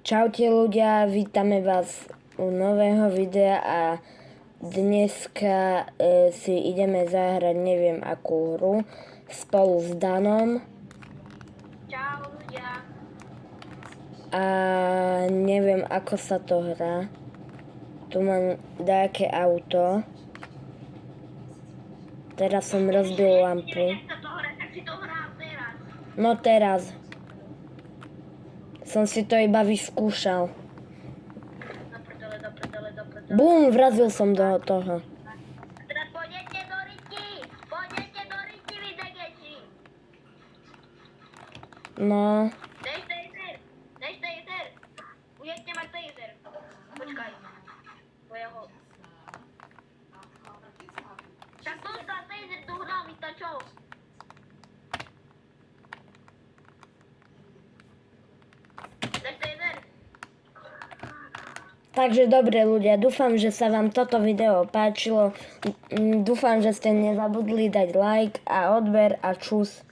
Čaute ľudia, vítame vás u nového videa a dneska si ideme zahrať neviem akú hru spolu s Danom. Čau ľudia. A neviem ako sa to hrá. Tu mám nejaké auto. Teraz som rozbil lampu. Jak sa to hrá, tak si to hral teraz. No teraz. Som si to iba vyskúšal. Do prdele. Bum, vrazil som do toho. A teraz pôjdete do riti, vy degeti. No, Dej taser. Budete mať taser. Počkaj. Tvojho. Tak dostal taser do hlavy, to čo? Dej taser. takže dobre ľudia, dúfam, že sa vám toto video páčilo. Dúfam, že ste nezabudli dať like a odber a čus.